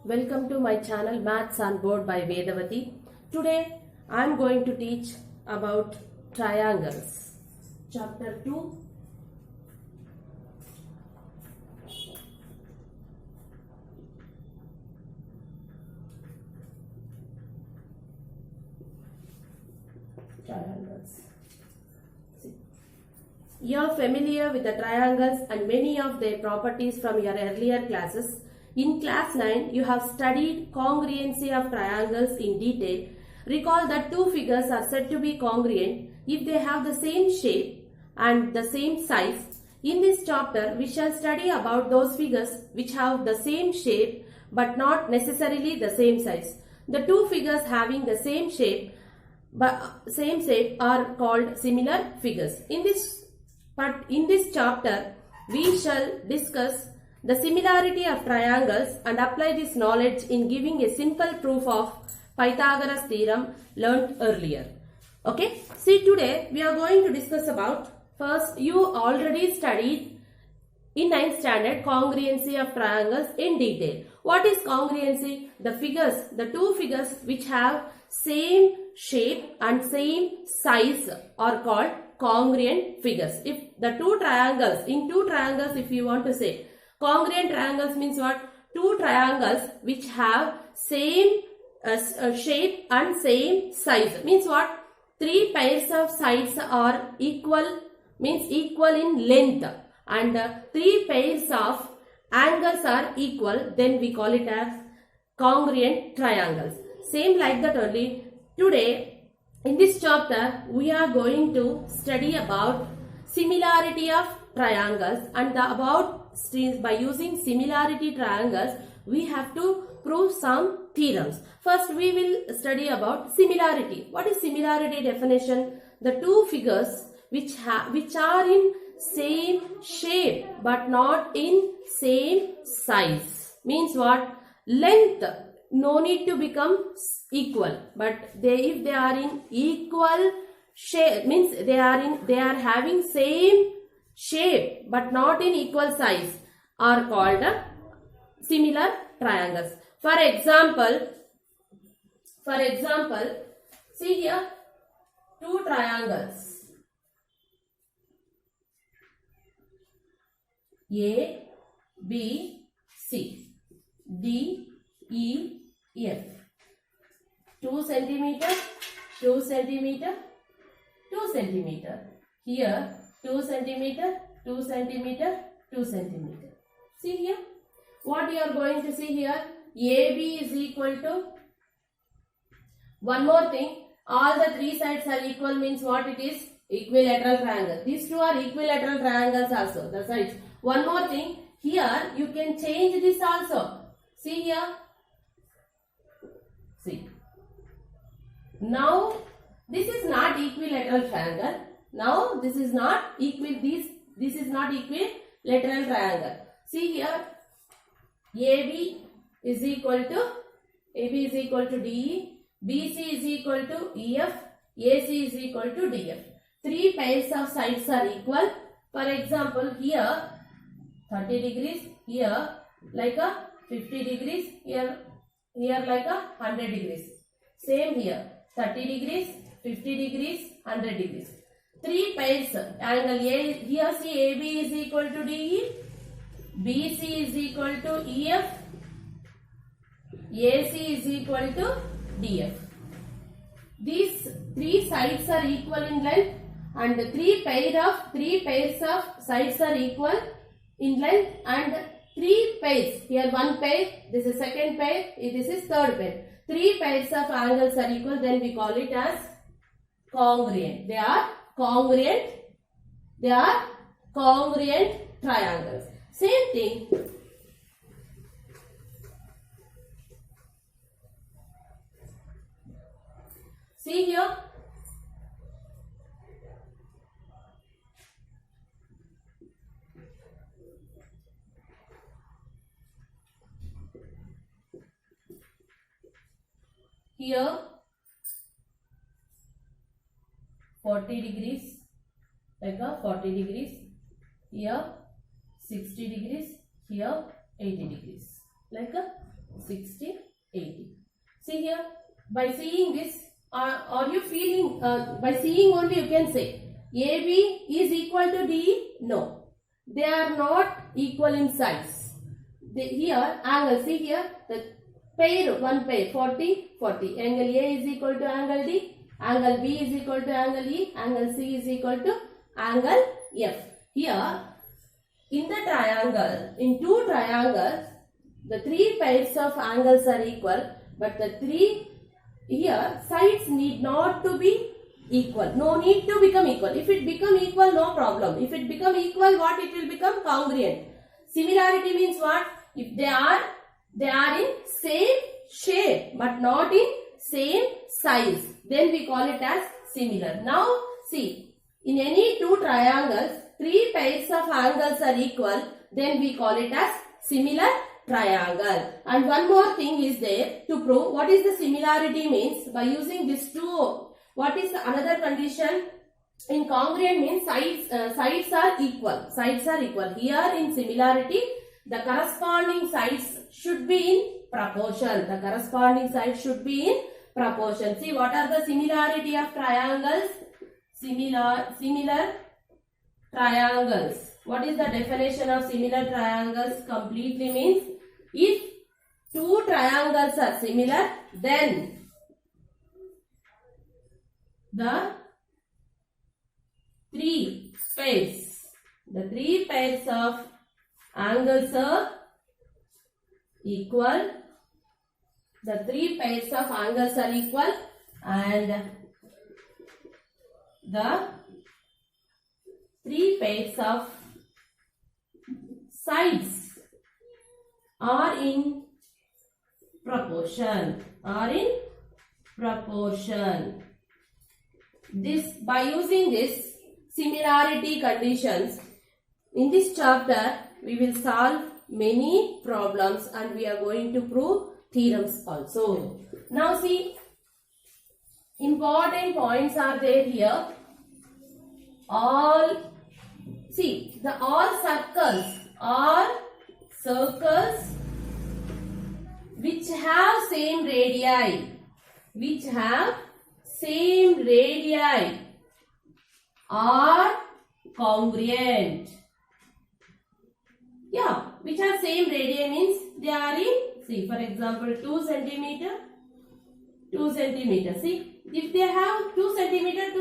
Welcome to my channel Maths on Board by Vedavati. Today I am going to teach about triangles. Chapter 2. Triangles. You are familiar with the triangles and many of their properties from your earlier classes. In class 9, you have studied congruency of triangles in detail. Recall that two figures are said to be congruent if they have the same shape and the same size. In this chapter, we shall study about those figures which have the same shape but not necessarily the same size. The two figures having the same shape are called similar figures. In this chapter, we shall discuss the similarity of triangles and apply this knowledge in giving a simple proof of Pythagoras theorem learnt earlier. Okay, see, today we are going to discuss about, first, you already studied in 9th standard congruency of triangles in detail. What is congruency? The two figures which have same shape and same size are called congruent figures. If the two triangles, if you want to say, congruent triangles means what? Two triangles which have same shape and same size. Means what? Three pairs of sides are equal, means equal in length, and three pairs of angles are equal, then we call it as congruent triangles. Same like that only. Today, in this chapter, we are going to study about similarity of triangles, and by using similarity triangles, we have to prove some theorems. First, we will study about similarity. What is similarity definition? The two figures which are in same shape but not in same size. Means what? Length no need to become equal, but if they are in equal shape, means they are having same shape but not in equal size, are called similar triangles. For example, see here, two triangles A, B, C, D, E, F. 2 centimeter, 2 centimeter, 2 centimeter. Here 2 centimeter, 2 centimeter, 2 centimeter. See here, what you are going to see here, AB is equal to, one more thing, all the three sides are equal means what it is? Equilateral triangle. These two are equilateral triangles also, the sides. One more thing, here you can change this also. See here, see. Now this is not equilateral triangle. Now this is not this is not equilateral triangle. See here, AB is equal to DE, BC is equal to EF, AC is equal to DF. Three pairs of sides are equal. For example, here 30 degrees, here like a 50 degrees, here like a 100 degrees. Same here, 30 degrees, 50 degrees, 100 degrees. Three pairs, angle A, here see AB is equal to DE, BC is equal to EF, AC is equal to DF. These three sides are equal in length, and three pairs of sides are equal in length, and three pairs, here one pair, this is second pair, this is third pair. Three pairs of angles are equal, then we call it as congruent. They are congruent triangles. Same thing. See here, here 40 degrees, like a 40 degrees, here 60 degrees, here 80 degrees, like a 60, 80. See here, by seeing this, are you feeling, by seeing only you can say, AB is equal to DE? No. They are not equal in size. Here, angle, see here, the pair, one pair, 40, 40. Angle A is equal to angle D, angle B is equal to angle E, angle C is equal to angle F. Here, in the triangle, in two triangles, the three pairs of angles are equal, but the three here sides need not to be equal. No need to become equal. If it become equal, no problem. If it become equal, what it will become? Congruent. Similarity means what? If they are in same shape but not in same size, then we call it as similar. Now see, in any two triangles, three pairs of angles are equal, then we call it as similar triangle. And one more thing is there to prove what is the similarity means by using these two. What is the another condition? In congruent means sides are equal. Sides are equal. Here in similarity, the corresponding sides should be in proportion. The corresponding sides should be in proportion. See, what are the similarity of triangles? Similar triangles. What is the definition of similar triangles? Completely means if two triangles are similar, then the three pairs of angles are equal. The three pairs of angles are equal and the three pairs of sides are in proportion. This, by using this similarity conditions, in this chapter we will solve many problems and we are going to prove theorems also. Now see, important points are there here. All circles are circles which have same radii, are congruent. Yeah, which have same radii means they are in, see, for example, 2 centimeter. See, if they have 2 centimeter,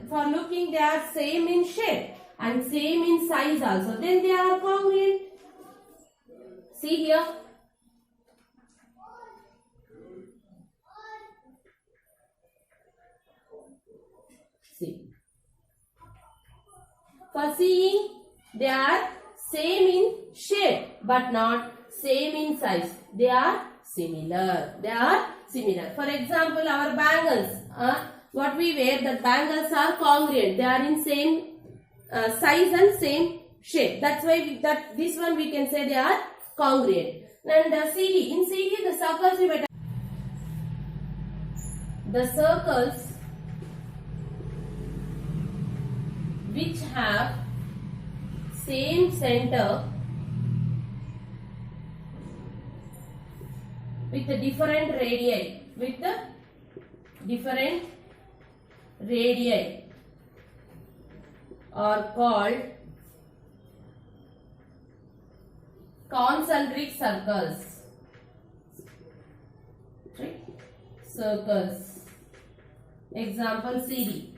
for looking they are same in shape and same in size also, then they are congruent. See here. See. For seeing, they are same in shape but not same in size. They are similar. For example, our bangles, what we wear, the bangles are congruent. They are in same size and same shape. That's why this one we can say they are congruent. And CD, in CD the circles we better. The circles which have same center with the different radii, are called concentric circles. Example CD.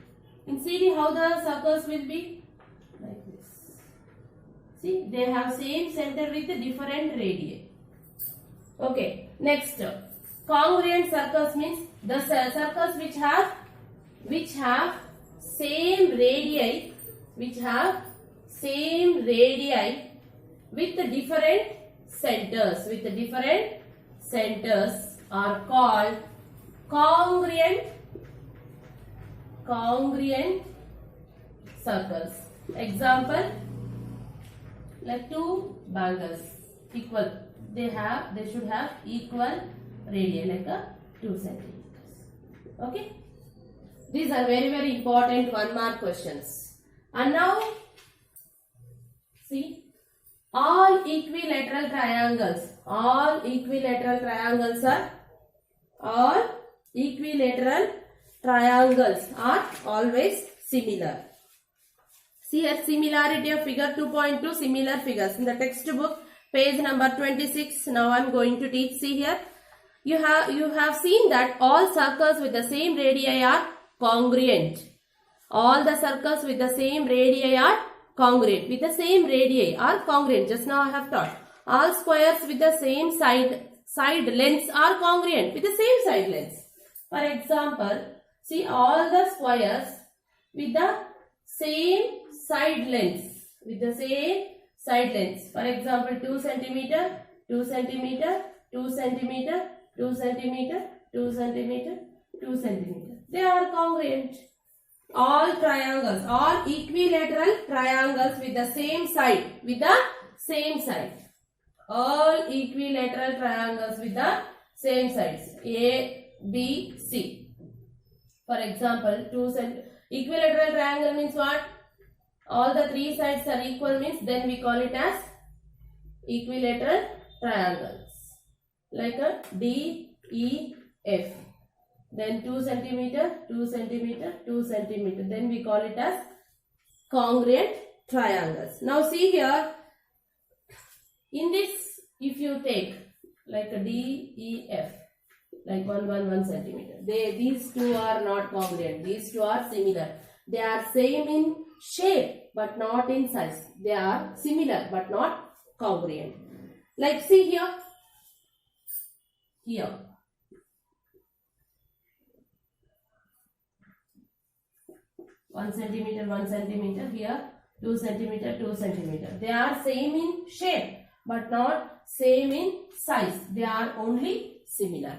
In CD, how the circles will be? Like this. See, they have same center with the different radii. Okay, next. Congruent circles means the circles which have same radii, with the different centers, are called congruent circles. Example, like two bangles equal, they should have equal radii, like a 2 centimeters. Okay, these are very, very important 1 mark questions. And now see, All equilateral triangles are always similar. See here, similarity of figure 2.2, similar figures. In the textbook, page number 26, now I am going to teach. See here, you have seen that all circles with the same radii are congruent. All the circles with the same radii are congruent. With the same radii are congruent. Just now I have taught. All squares with the same side lengths are congruent with the same side lengths. For example, see all the squares with the same side lengths. For example, 2 centimeter, 2 centimeter, 2 centimeter, 2 centimeter, 2 centimeter, 2 centimeter. They are congruent. All triangles, all equilateral triangles with the same side, all equilateral triangles with the same sides, A, B, C. For example, equilateral triangle means what? All the three sides are equal means then we call it as equilateral triangles. Like a D, E, F. Then 2 centimeter, 2 centimeter, 2 centimeter. Then we call it as congruent triangles. Now see here, in this, if you take like a D, E, F, like 1 centimeter. These two are not congruent. These two are similar. They are same in shape but not in size. They are similar but not congruent. Like see here. 1 centimeter, 1 centimeter, here 2 centimeter, 2 centimeter. They are same in shape but not same in size. They are only similar.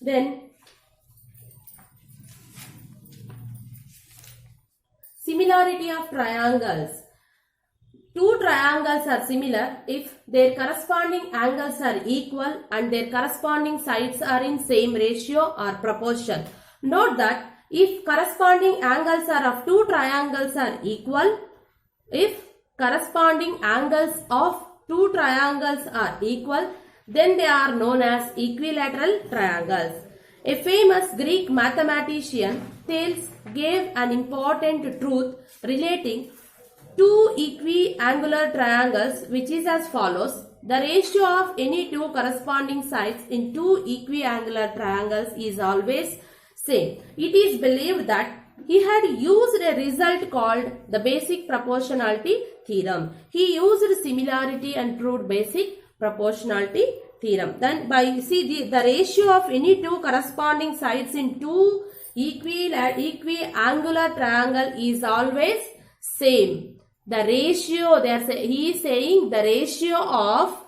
Then similarity of triangles. Two triangles are similar if their corresponding angles are equal and their corresponding sides are in same ratio or proportion. Note that if corresponding angles of two triangles are equal, then they are known as equilateral triangles. A famous Greek mathematician, Thales, gave an important truth relating two equiangular triangles, which is as follows. The ratio of any two corresponding sides in two equiangular triangles is always same. It is believed that he had used a result called the basic proportionality theorem. He used similarity and proved basic proportionality theorem. Then by the ratio of any two corresponding sides in two equiangular triangle is always same. The ratio, he is saying the ratio of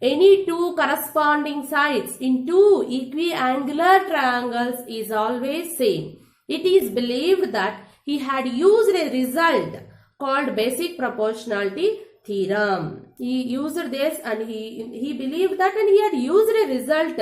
any two corresponding sides in two equiangular triangles is always same. It is believed that he had used a result called basic proportionality theorem. He used this and he believed that, and he had used a result.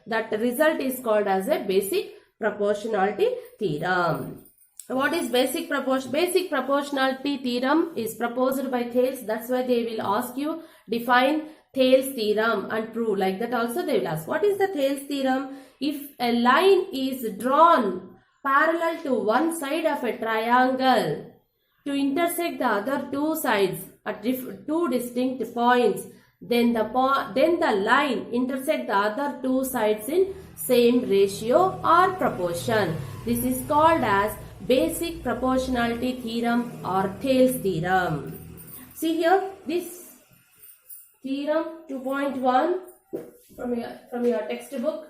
That result is called as a basic proportionality theorem. What is basic proportionality theorem is proposed by Thales. That's why they will ask you define Thales theorem and prove. Like that also they will ask. What is the Thales theorem? If a line is drawn parallel to one side of a triangle to intersect the other two sides at two distinct points, then the line intersect the other two sides in same ratio or proportion. This is called as basic proportionality theorem or Thales theorem. See here, this theorem 2.1 from your textbook.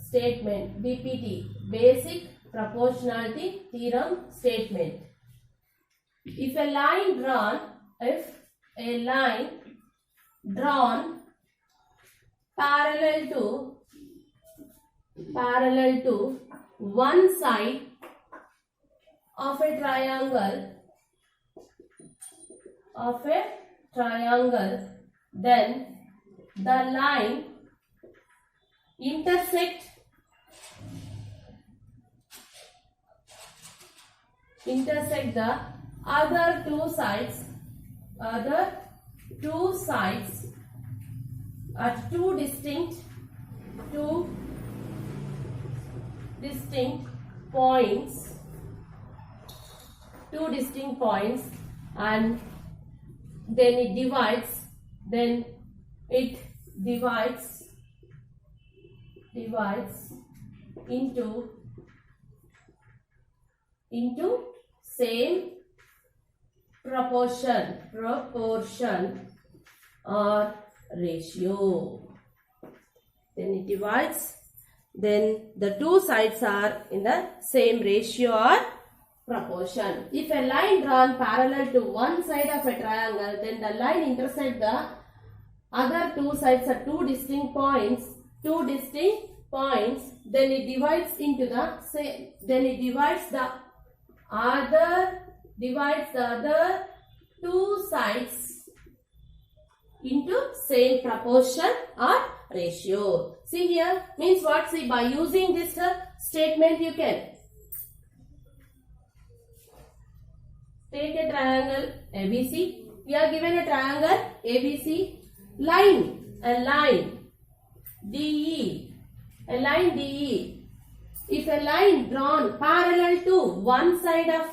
Statement BPT, basic proportionality theorem statement. If a line drawn parallel to one side of a triangle, then the line intersect the other two sides at two distinct points, and then it divides into same proportion or ratio. Then it divides, then the two sides are in the same ratio or proportion. If a line drawn parallel to one side of a triangle, then the line intersects the other two sides at two distinct points, then it divides into the same, then it divides the other two sides into same proportion or ratio. See here, means what? See, by using this statement you can take a triangle ABC. We are given a triangle ABC. A line DE. If a line drawn parallel to one side of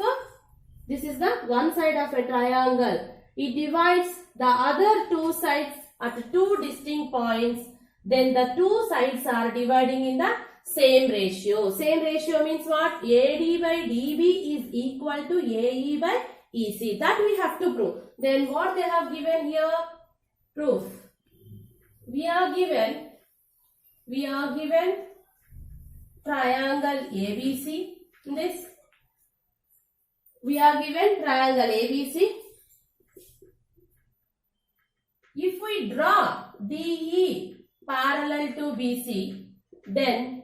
this is the one side of a triangle, it divides the other two sides at two distinct points, then the two sides are dividing in the same ratio. Same ratio means what? AD by DB is equal to AE by EC. That we have to prove. Then what they have given here? Proof. We are given triangle ABC. This we are given triangle ABC. If we draw DE parallel to BC, then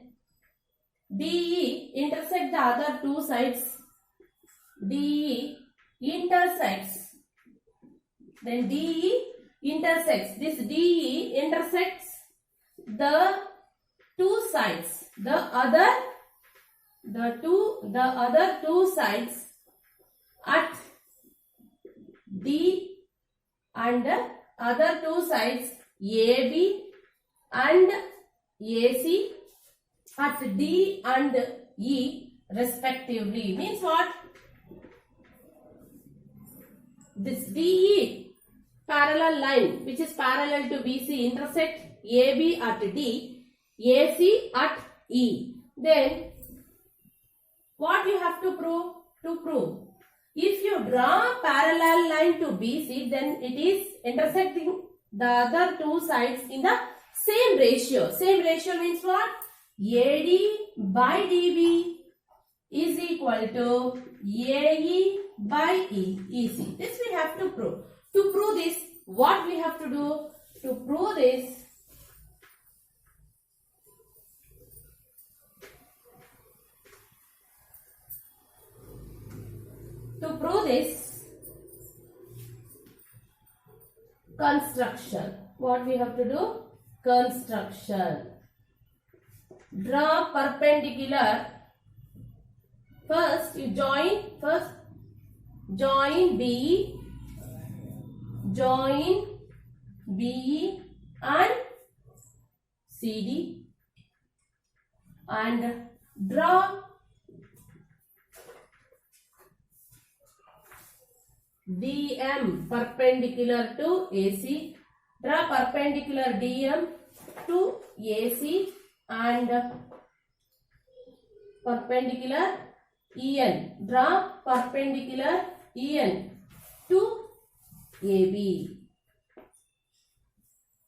DE intersect the other two sides. DE intersects. Then DE intersects. This DE intersects the two sides. The other two sides at D and other two sides AB and AC at D and E respectively. Means what? This DE parallel line which is parallel to BC intersect AB at D, AC at E. Then what you have to prove? If you draw a parallel line to BC, then it is intersecting the other two sides in the same ratio. Same ratio means what? AD by DB is equal to AE by EC. This we have to prove. To prove this, what we have to do? To prove this, construction. What we have to do? Construction. Draw perpendicular. First you join BE and CD and draw DM perpendicular to AC. Draw perpendicular DM to AC and perpendicular EN. Draw perpendicular EN to AB.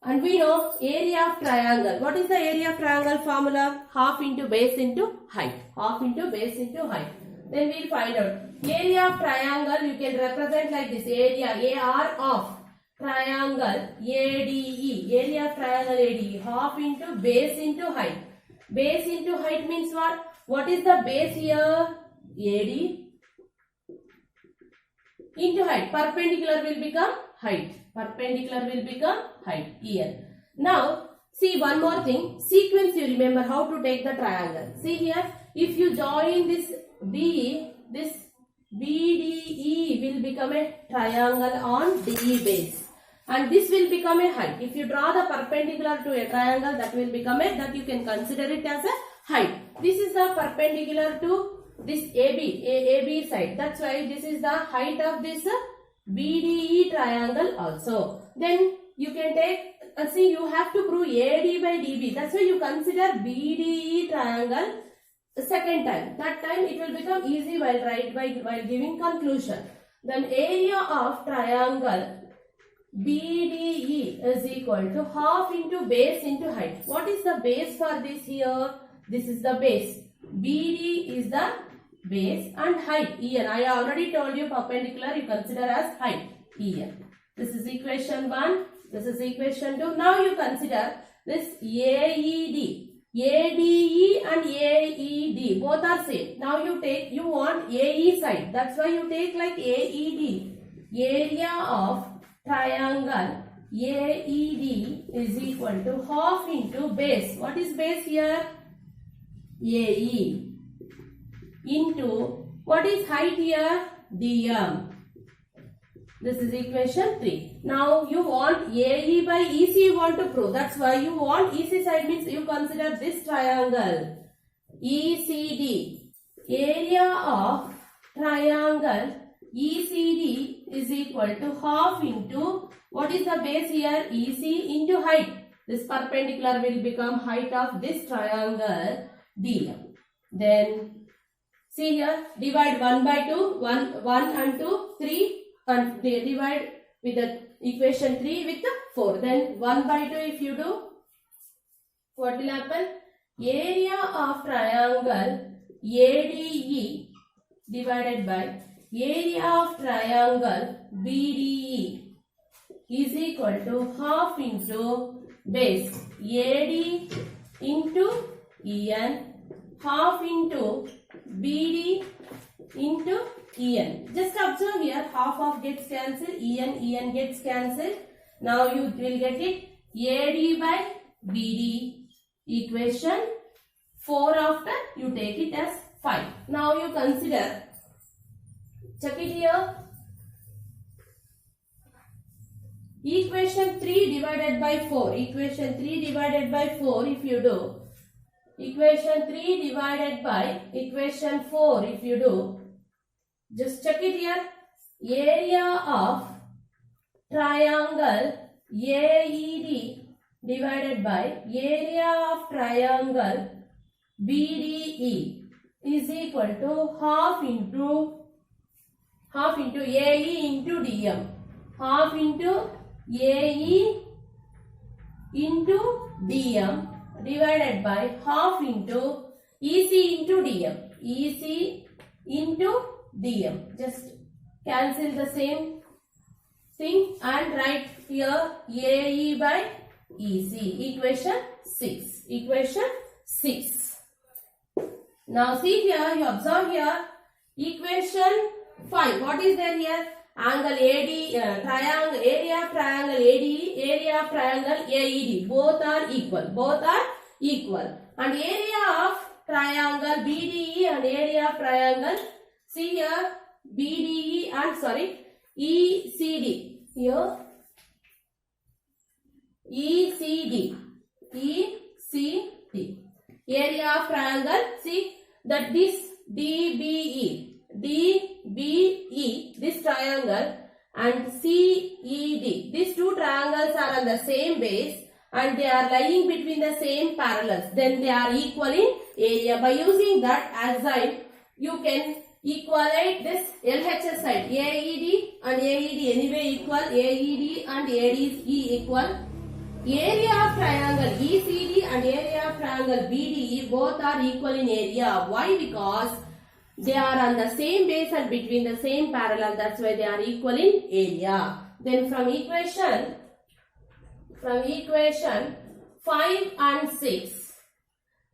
And we know area of triangle. What is the area of triangle formula? Half into base into height. Half into base into height. Then we will find out. Area of triangle you can represent like this. Area AR of triangle ADE. Area of triangle ADE. Half into base into height. Base into height means what? What is the base here? AD into height. Perpendicular will become height. Perpendicular will become height here. Now See one more thing, sequence you remember how to take the triangle. See here, if you join this B, this BDE will become a triangle on DE base. And this will become a height. If you draw the perpendicular to a triangle, that will become a, that you can consider it as a height. This is the perpendicular to this AB side. That's why this is the height of this BDE triangle also. Then you can take, see, you have to prove AD by DB. That's why you consider BDE triangle second time. That time it will become easy while giving conclusion. Then area of triangle BDE is equal to half into base into height. What is the base for this here? This is the base. BD is the base and height EN. I already told you perpendicular you consider as height EN. This is equation 1. This is equation 2. Now you consider this AED. ADE and AED both are same. Now you want AE side. That's why you take like AED. Area of triangle AED is equal to half into base. What is base here? AE into what is height here? DM. This is equation 3. Now you want AE by EC you want to prove. That's why you want EC side means you consider this triangle ECD. Area of triangle ECD is equal to half into what is the base here? EC into height. This perpendicular will become height of this triangle DM. Then see here, divide 1 by 2, 1 and 2, 3 and divide with the equation 3 with the 4. Then 1 by 2 if you do, what will happen? Area of triangle ADE divided by area of triangle BDE is equal to half into base AD into EN, half into BD into EN. Just observe here, half of gets cancelled, EN gets cancelled. Now you will get it AD by BD equation 4 after you take it as 5. Now you consider, check it here, equation 3 divided by 4. Equation 3 divided by 4 if you do, equation 3 divided by equation 4 if you do, just check it here, area of triangle AED divided by area of triangle BDE is equal to half into AE into DM, half into AE into DM divided by half into EC into DM, EC into DM. Just cancel the same thing and write here AE by EC, equation 6. Equation 6. Now see here, you observe here, equation 5. What is there here? Angle AD, triangle, area of triangle ADE, area of triangle AED. Both are equal. Both are equal. And area of triangle BDE and area of triangle, see here, BDE and ECD. Here, ECD. ECD. Area of triangle, see that this DBE, this triangle and CED, these two triangles are on the same base and they are lying between the same parallels. Then they are equal in area. By using that as sign, you can equalate this LHS side, AED and AED anyway equal, AED and ADE equal. Area of triangle ECD and area of triangle BDE both are equal in area. Why? Because they are on the same base and between the same parallel. That's why they are equal in area. Then from equation 5 and 6,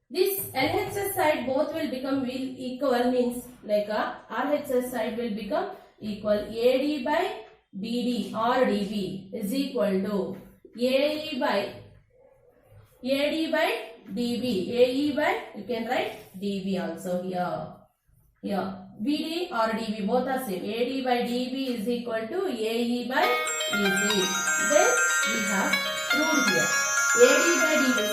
this LHS side both will become equal, means like RHS side will become equal. AD by BD or DB is equal to AE by AD by DB. AE by, you can write DB also here. Here, BD or DB both are same. AD by DB is equal to AE by EC. Then we have proved here. AD by DB.